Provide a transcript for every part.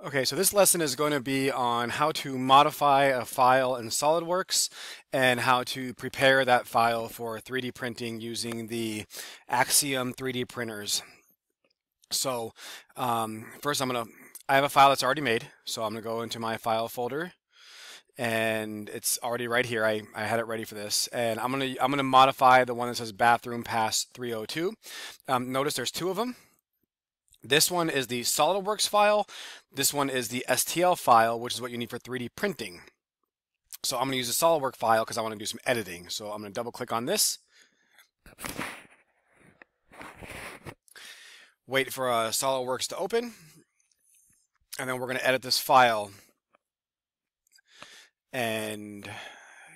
Okay, so this lesson is going to be on how to modify a file in SolidWorks and how to prepare that file for 3D printing using the Axiom 3D printers. So first I have a file that's already made, so I'm going to go into my file folder and it's already right here. I had it ready for this, and I'm gonna modify the one that says bathroom pass 302. Notice there's two of them. This one is the SolidWorks file. This one is the STL file, which is what you need for 3D printing. So I'm going to use the SolidWorks file because I want to do some editing. So I'm going to double click on this. Wait for SolidWorks to open. And then we're going to edit this file and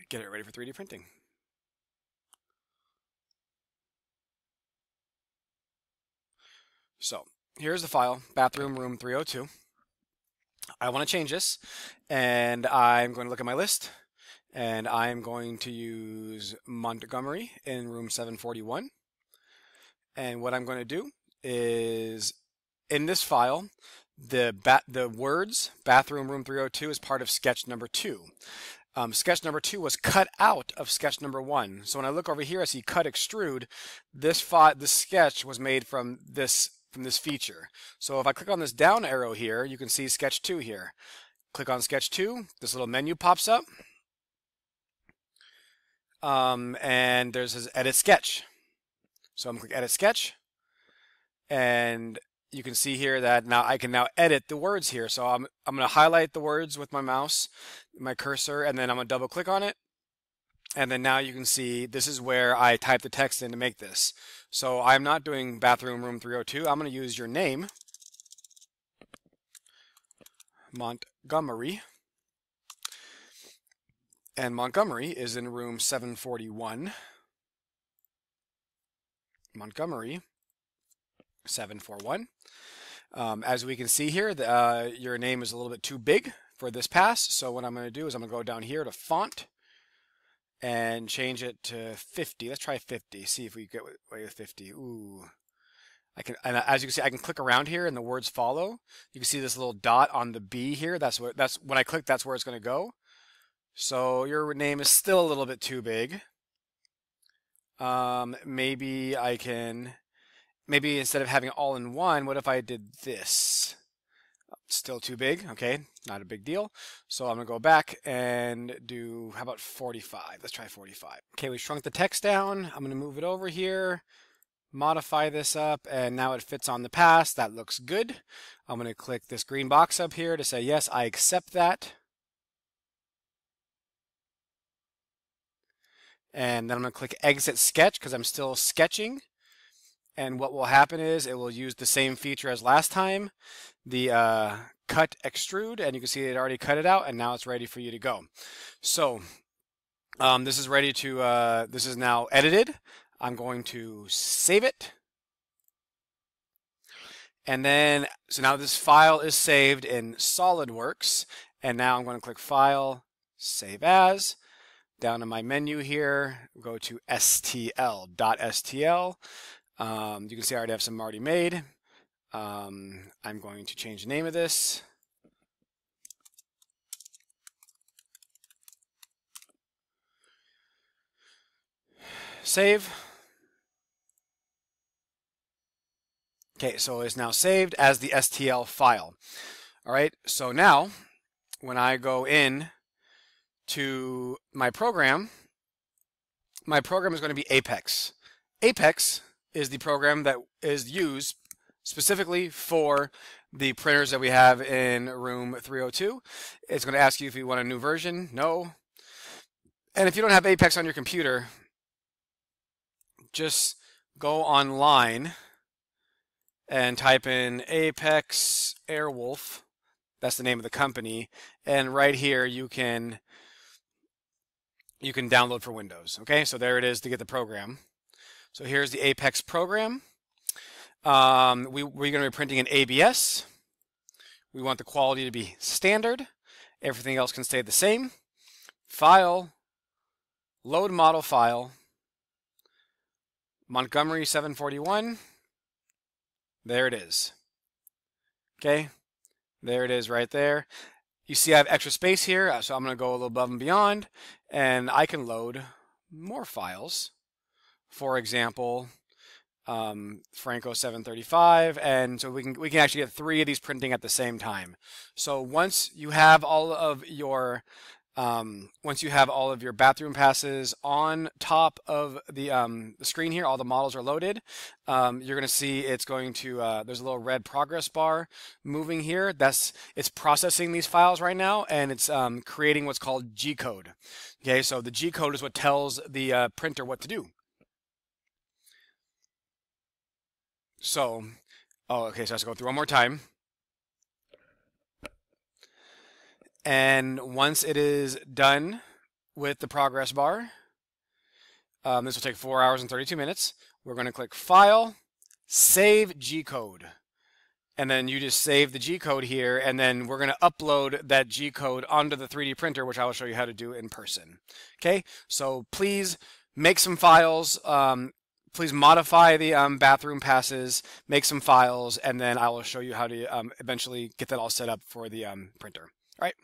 get it ready for 3D printing. So here's the file, bathroom room 302. I want to change this, and I'm going to look at my list, and I'm going to use Montgomery in room 741. And what I'm going to do is, in this file, the words bathroom room 302 is part of sketch number 2. Sketch number 2 was cut out of sketch number 1. So when I look over here, I see cut extrude. This sketch was made from this feature. So if I click on this down arrow here, you can see sketch 2 here. Click on sketch 2, this little menu pops up. And there's this edit sketch. So I'm going to click edit sketch. And you can see here that now I can edit the words here. So I'm going to highlight the words with my mouse, my cursor, and then I'm going to double click on it. And then now you can see this is where I type the text in to make this. So I'm not doing bathroom room 302. I'm going to use your name, Montgomery. And Montgomery is in room 741. Montgomery 741. As we can see here, your name is a little bit too big for this pass. So what I'm going to do is I'm going to go down here to font and change it to 50. Let's try 50. See if we get away with 50. Ooh. And as you can see, I can click around here and the words follow. You can see this little dot on the B here. That's when I click, that's where it's going to go. So your name is still a little bit too big. Maybe instead of having it all in one, what if I did this? Still too big. Okay, not a big deal. So I'm going to go back and do, how about 45? Let's try 45. Okay, we shrunk the text down. I'm going to move it over here, modify this up, and now it fits on the pass. That looks good. I'm going to click this green box up here to say, yes, I accept that. And then I'm going to click exit sketch because I'm still sketching. And what will happen is it will use the same feature as last time, the cut extrude, and you can see it already cut it out, and now it's ready for you to go. So this is ready to, this is now edited. I'm going to save it. And then, so now this file is saved in SolidWorks, and now I'm going to click File, Save As. Down in my menu here, go to stl.stl. You can see I already have some already made. I'm going to change the name of this. Save. Okay, so it's now saved as the STL file. All right, so now when I go in to my program is going to be Apex. Apex is the program that is used specifically for the printers that we have in room 302. It's going to ask you if you want a new version. No. And if you don't have Apex on your computer, just go online and type in Apex Airwolf. That's the name of the company. And right here you can download for Windows. Okay, so there it is to get the program. So here's the Apex program. We're going to be printing in ABS. We want the quality to be standard. Everything else can stay the same. File, load model file, Montgomery 741. There it is. Okay, There it is right there. You see I have extra space here, so I'm going to go a little above and beyond, and I can load more files. For example, Franco 735, and so we can actually get 3 of these printing at the same time. So once you have all of your bathroom passes on top of the screen here, all the models are loaded. You're going to see it's going to there's a little red progress bar moving here. It's processing these files right now, and it's creating what's called gcode. Okay, so the gcode is what tells the printer what to do. So, okay, so I have to go through one more time. And once it is done with the progress bar, this will take 4 hours and 32 minutes. We're going to click File, Save G-Code. And then you just save the G-Code here, and then we're going to upload that G-Code onto the 3D printer, which I will show you how to do in person. Okay, so please make some files. Please modify the bathroom passes, make some files, and then I will show you how to eventually get that all set up for the printer. All right.